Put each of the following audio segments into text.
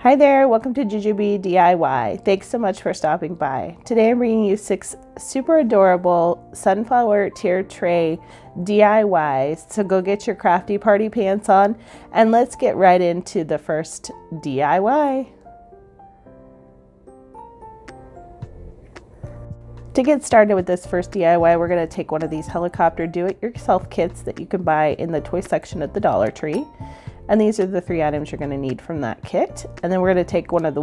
Hi there, welcome to Jujubee DIY. Thanks so much for stopping by. Today I'm bringing you 6 super adorable sunflower tier tray DIYs. So go get your crafty party pants on and let's get right into the first DIY. To get started with this first DIY, we're going to take one of these helicopter do-it-yourself kits that you can buy in the toy section at the Dollar Tree. And these are the 3 items you're going to need from that kit. And then we're going to take one of the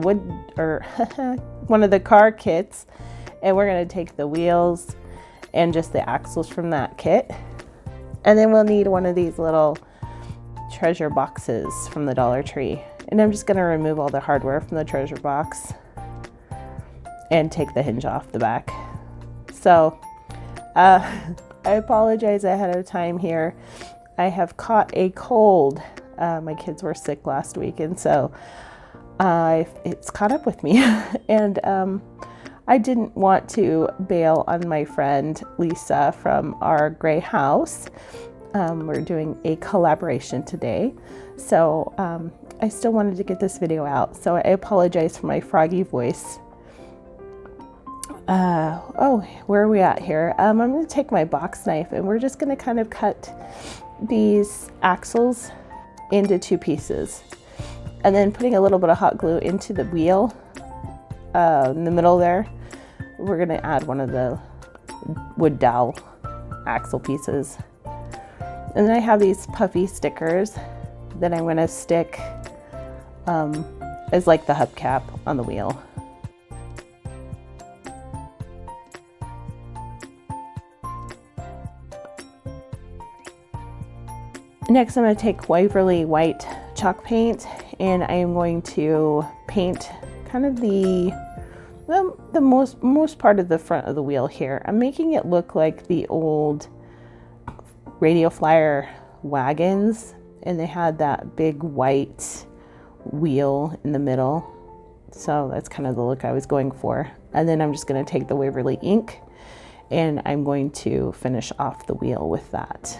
one of the car kits, and we're going to take the wheels and just the axles from that kit. And then we'll need one of these little treasure boxes from the Dollar Tree. And I'm just going to remove all the hardware from the treasure box and take the hinge off the back. So I apologize ahead of time here. I have caught a cold. My kids were sick last week, and so it's caught up with me. And I didn't want to bail on my friend Lisa from our gray house. We're doing a collaboration today, so I still wanted to get this video out. So I apologize for my froggy voice. Oh, where are we at here? I'm going to take my box knife, and we're just going to kind of cut these axles into 2 pieces, and then putting a little bit of hot glue into the wheel in the middle there. We're going to add one of the wood dowel axle pieces, and then I have these puffy stickers that I'm going to stick as like the hubcap on the wheel. Next, I'm going to take Waverly white chalk paint, and I am going to paint kind of the most part of the front of the wheel here. I'm making it look like the old radio flyer wagons, and they had that big white wheel in the middle. So that's kind of the look I was going for. And then I'm just going to take the Waverly ink, and I'm going to finish off the wheel with that.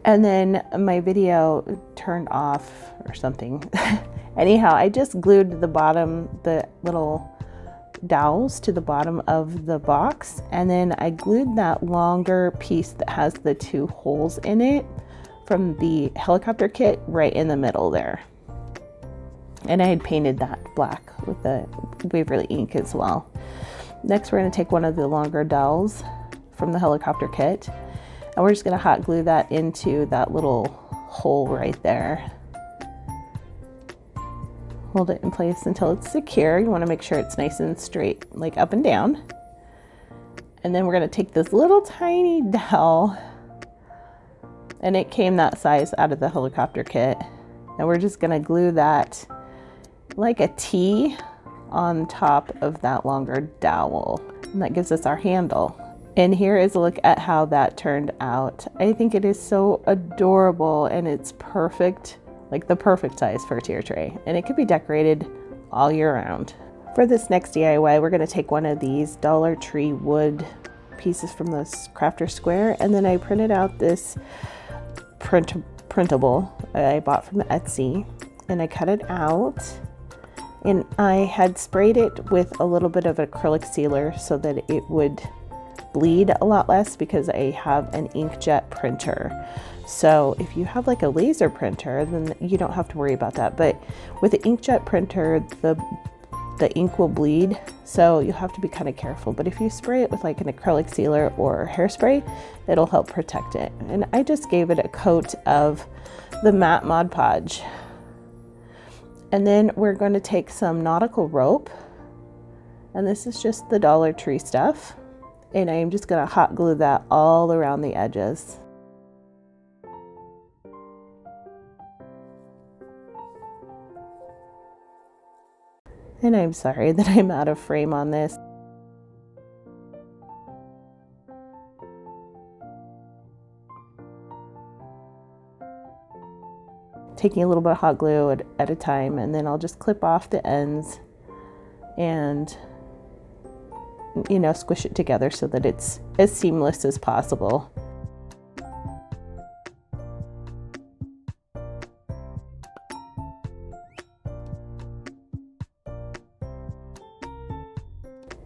And then my video turned off or something. Anyhow, I just glued the little dowels to the bottom of the box, and then I glued that longer piece that has the 2 holes in it from the helicopter kit right in the middle there. And I had painted that black with the Waverly ink as well. Next, we're going to take one of the longer dowels from the helicopter kit, and we're just going to hot glue that into that little hole right there. Hold it in place until it's secure. You want to make sure it's nice and straight, like up and down. And then we're going to take this little tiny dowel, and it came that size out of the helicopter kit. And we're just going to glue that like a T on top of that longer dowel. And that gives us our handle. And here is a look at how that turned out. I think it is so adorable, and it's perfect, like the perfect size for a tier tray. And it could be decorated all year round. For this next DIY, we're going to take one of these Dollar Tree wood pieces from this crafter square, and then I printed out this printable I bought from Etsy, and I cut it out, and I had sprayed it with a little bit of acrylic sealer so that it would bleed a lot less, because I have an inkjet printer. So if you have like a laser printer, then you don't have to worry about that. But with the inkjet printer, the ink will bleed, so you have to be kind of careful. But if you spray it with like an acrylic sealer or hairspray, it'll help protect it. And I just gave it a coat of the matte Mod Podge. And then we're going to take some Nautical rope, and this is just the Dollar Tree stuff. And I'm just going to hot glue that all around the edges. And I'm sorry that I'm out of frame on this. Taking a little bit of hot glue at a time, and then I'll just clip off the ends and you know, squish it together so that it's as seamless as possible.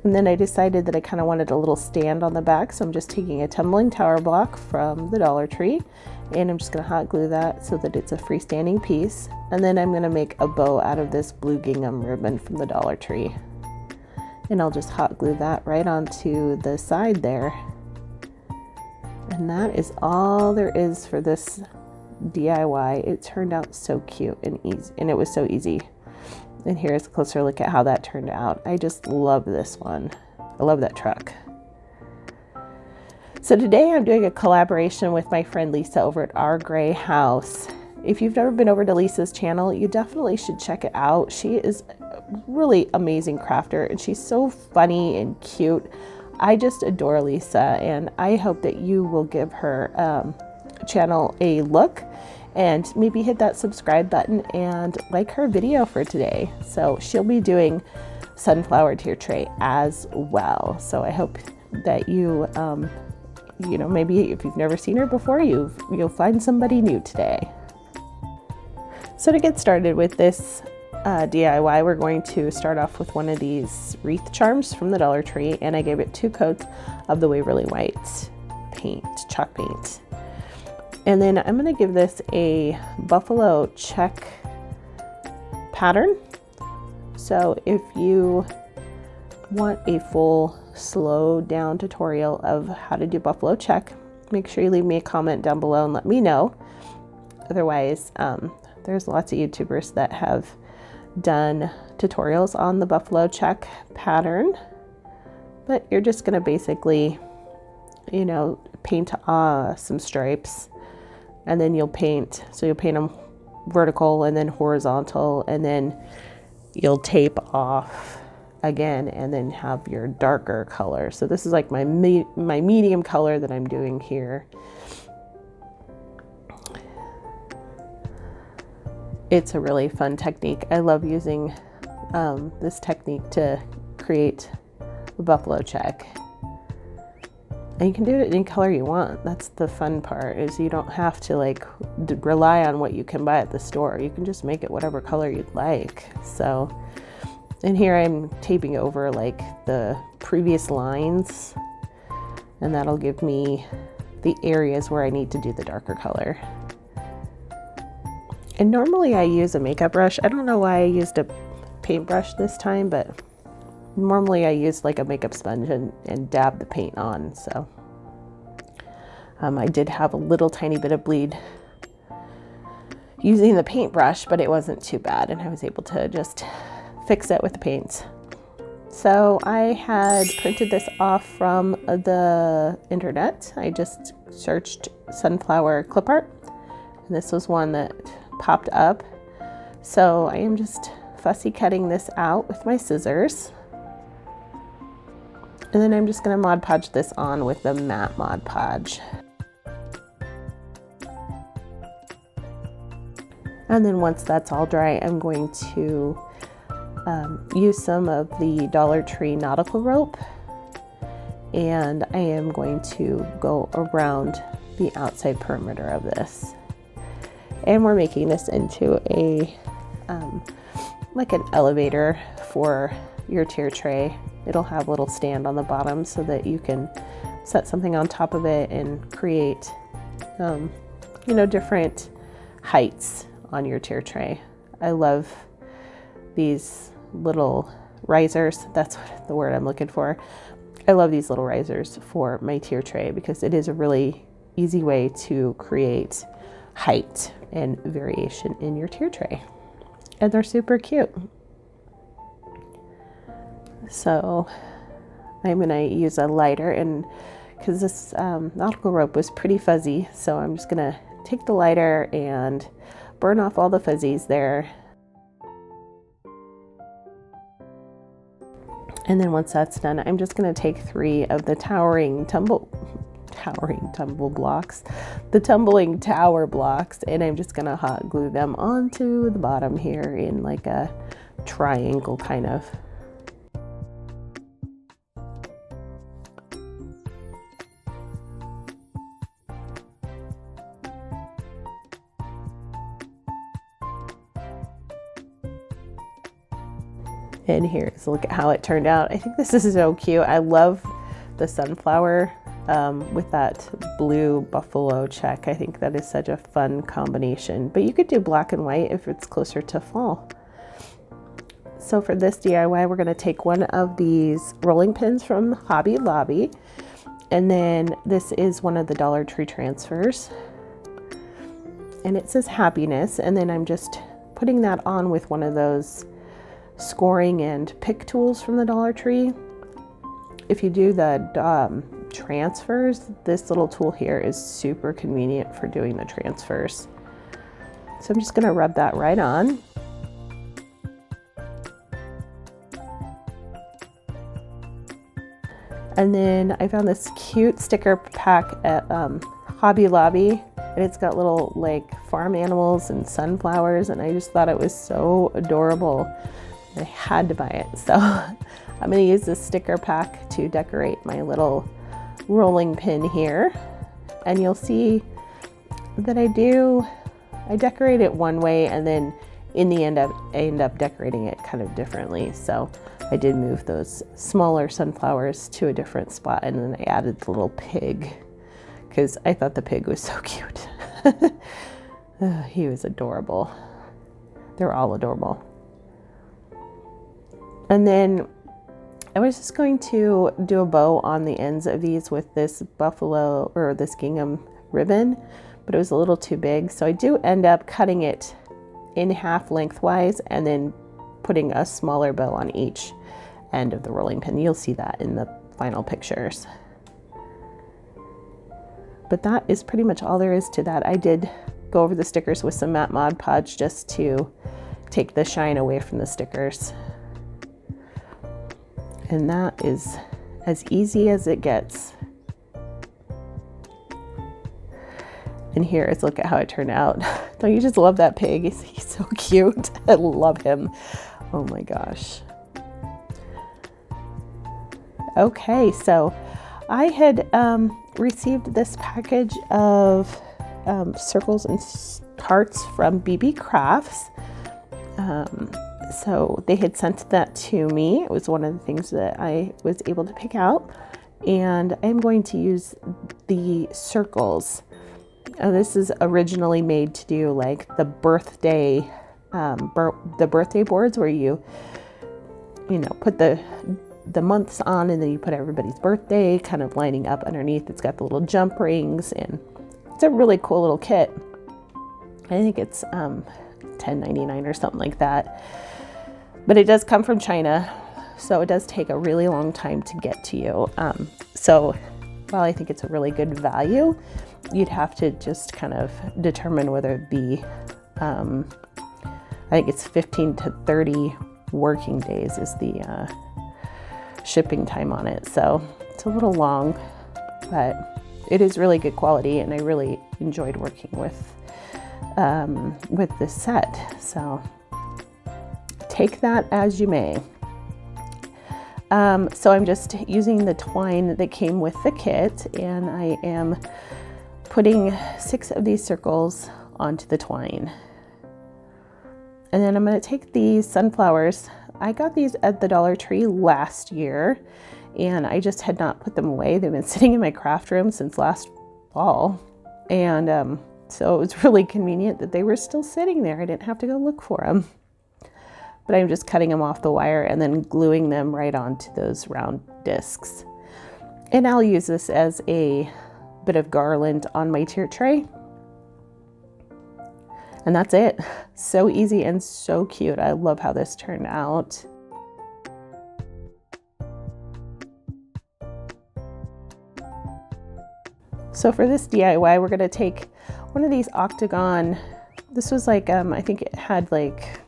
And then I decided that I kind of wanted a little stand on the back, so I'm just taking a tumbling tower block from the Dollar Tree, and I'm just going to hot glue that so that it's a freestanding piece. And then I'm going to make a bow out of this blue gingham ribbon from the Dollar Tree. And I'll just hot glue that right onto the side there. And that is all there is for this DIY. It turned out so cute and easy, and it was so easy. And here's a closer look at how that turned out. I just love this one. I love that truck. So today I'm doing a collaboration with my friend Lisa over at Our Gray House. If you've never been over to Lisa's channel, you definitely should check it out. She is a really amazing crafter, and she's so funny and cute. I just adore Lisa, and I hope that you will give her channel a look and maybe hit that subscribe button and like her video for today. So she'll be doing sunflower tier tray as well. So I hope that you, you know, maybe if you've never seen her before, you'll find somebody new today. So to get started with this DIY, we're going to start off with one of these wreath charms from the Dollar Tree, and I gave it 2 coats of the Waverly white paint, chalk paint. And then I'm going to give this a buffalo check pattern. So if you want a full slowed down tutorial of how to do buffalo check, make sure you leave me a comment down below and let me know. Otherwise, there's lots of YouTubers that have done tutorials on the buffalo check pattern, but you're just going to basically, you know, paint some stripes. And then you'll paint, so you'll paint them vertical and then horizontal, and then you'll tape off again and then have your darker color. So this is like my medium color that I'm doing here. It's a really fun technique. I love using this technique to create a buffalo check. And you can do it any color you want. That's the fun part, is you don't have to like rely on what you can buy at the store. You can just make it whatever color you'd like. So, and here I'm taping over like the previous lines, and that'll give me the areas where I need to do the darker color. And normally I use a makeup brush. I don't know why I used a paintbrush this time, but normally I use like a makeup sponge and dab the paint on. So I did have a little tiny bit of bleed using the paintbrush, but it wasn't too bad, and I was able to just fix it with the paints. So I had printed this off from the internet. I just searched sunflower clip art, and this was one that popped up. So I am just fussy cutting this out with my scissors. And then I'm just going to Mod Podge this on with the matte Mod Podge. And then once that's all dry, I'm going to use some of the Dollar Tree Nautical rope, and I am going to go around the outside perimeter of this. And we're making this into a like an elevator for your tier tray. It'll have a little stand on the bottom so that you can set something on top of it and create, you know, different heights on your tier tray. I love these little risers. That's the word I'm looking for. I love these little risers for my tier tray because it is a really easy way to create height and variation in your tier tray. And they're super cute. So I'm going to use a lighter, and because this nautical rope was pretty fuzzy, so I'm just going to take the lighter and burn off all the fuzzies there. And then once that's done, I'm just going to take 3 of the tumbling tower blocks, and I'm just going to hot glue them onto the bottom here in like a triangle kind of. And here's a look at how it turned out. I think this is so cute. I love the sunflower with that blue buffalo check. I think that is such a fun combination, but you could do black and white if it's closer to fall. So for this DIY, we're going to take one of these rolling pins from Hobby Lobby, and then this is one of the Dollar Tree transfers, and it says happiness, and then I'm just putting that on with one of those scoring and pick tools from the Dollar Tree. If you do the transfers, this little tool here is super convenient for doing the transfers. So I'm just going to rub that right on. And then I found this cute sticker pack at Hobby Lobby, and it's got little like farm animals and sunflowers, and I just thought it was so adorable. I had to buy it. So I'm going to use this sticker pack to decorate my little rolling pin here. And you'll see that I decorate it one way, and then in the end I end up decorating it kind of differently. So I did move those smaller sunflowers to a different spot, and then I added the little pig because I thought the pig was so cute. He was adorable. They're all adorable. And then I was just going to do a bow on the ends of these with this buffalo or this gingham ribbon, but it was a little too big. So I do end up cutting it in half lengthwise and then putting a smaller bow on each end of the rolling pin. You'll see that in the final pictures. But that is pretty much all there is to that. I did go over the stickers with some matte Mod Podge just to take the shine away from the stickers. And that is as easy as it gets. And here is look at how it turned out. Don't you just love that pig? He's so cute. I love him. Oh my gosh. Okay, so I had received this package of circles and hearts from Beebee Crafts. So they had sent that to me. It was one of the things that I was able to pick out. And I'm going to use the circles. This is originally made to do like the birthday boards where you know, put the months on, and then you put everybody's birthday kind of lining up underneath. It's got the little jump rings, and it's a really cool little kit. I think it's $10.99 or something like that. But it does come from China, so it does take a really long time to get to you. So while I think it's a really good value, you'd have to just kind of determine whether it be, I think it's 15 to 30 working days is the shipping time on it. So it's a little long, but it is really good quality, and I really enjoyed working with this set. So take that as you may. So I'm just using the twine that came with the kit, and I am putting 6 of these circles onto the twine. And then I'm going to take these sunflowers. I got these at the Dollar Tree last year, and I just had not put them away. They've been sitting in my craft room since last fall. And so it was really convenient that they were still sitting there. I didn't have to go look for them. But I'm just cutting them off the wire and then gluing them right onto those round discs. And I'll use this as a bit of garland on my tier tray. And that's it. So easy and so cute. I love how this turned out. So for this DIY, we're gonna take one of these octagon, this was like, I think it had like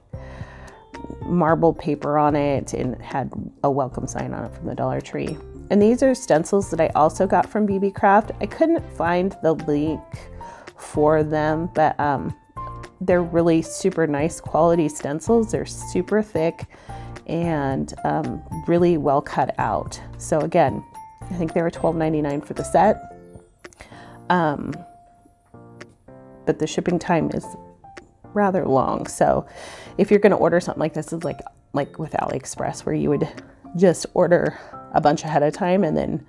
marble paper on it, and it had a welcome sign on it from the Dollar Tree. And these are stencils that I also got from Beebee Craft. I couldn't find the link for them, but they're really super nice quality stencils. They're super thick and really well cut out. So again, I think they were $12.99 for the set. But the shipping time is rather long. So if you're going to order something like this, it's like like with AliExpress, where you would just order a bunch ahead of time and then,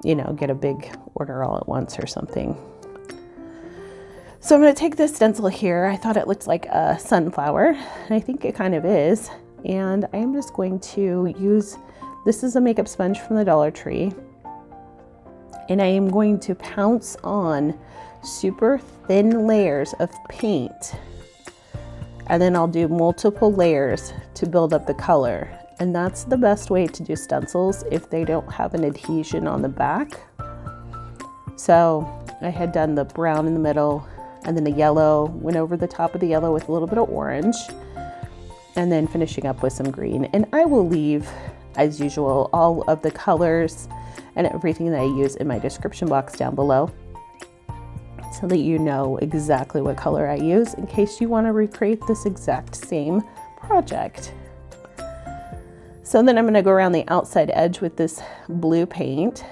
you know, get a big order all at once or something. So I'm going to take this stencil here. I thought it looked like a sunflower, and I think it kind of is. And I am just going to use, this is a makeup sponge from the Dollar Tree, and I am going to pounce on super thin layers of paint, and then I'll do multiple layers to build up the color. And that's the best way to do stencils if they don't have an adhesion on the back. So I had done the brown in the middle, and then the yellow, went over the top of the yellow with a little bit of orange, and then finishing up with some green. And I will leave, as usual, all of the colors and everything that I use in my description box down below, so that you know exactly what color I use in case you want to recreate this exact same project. So then I'm going to go around the outside edge with this blue paint.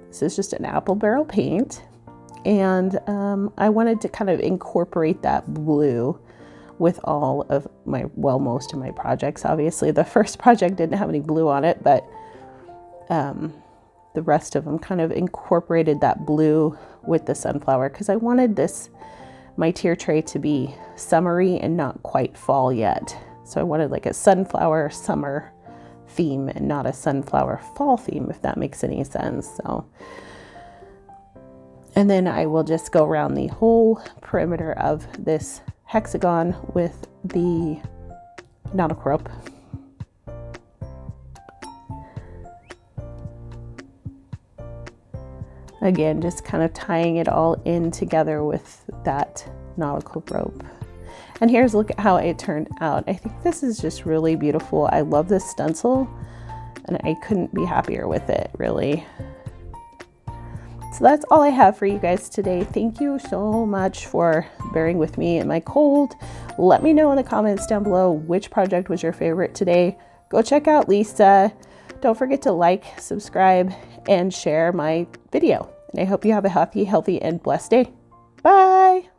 This is just an apple barrel paint, and I wanted to kind of incorporate that blue with all of my, well, most of my projects. Obviously the first project didn't have any blue on it, but the rest of them kind of incorporated that blue with the sunflower, because I wanted this, my tier tray, to be summery and not quite fall yet. So I wanted like a sunflower summer theme and not a sunflower fall theme, if that makes any sense. So, and then I will just go around the whole perimeter of this hexagon with the Nautical rope. Again, just kind of tying it all in together with that Nautical rope. And here's a look at how it turned out. I think this is just really beautiful. I love this stencil, and I couldn't be happier with it, really. So that's all I have for you guys today. Thank you so much for bearing with me in my cold. Let me know in the comments down below which project was your favorite today. Go check out Lisa. Don't forget to like, subscribe, and share my video. And I hope you have a happy, healthy, and blessed day. Bye!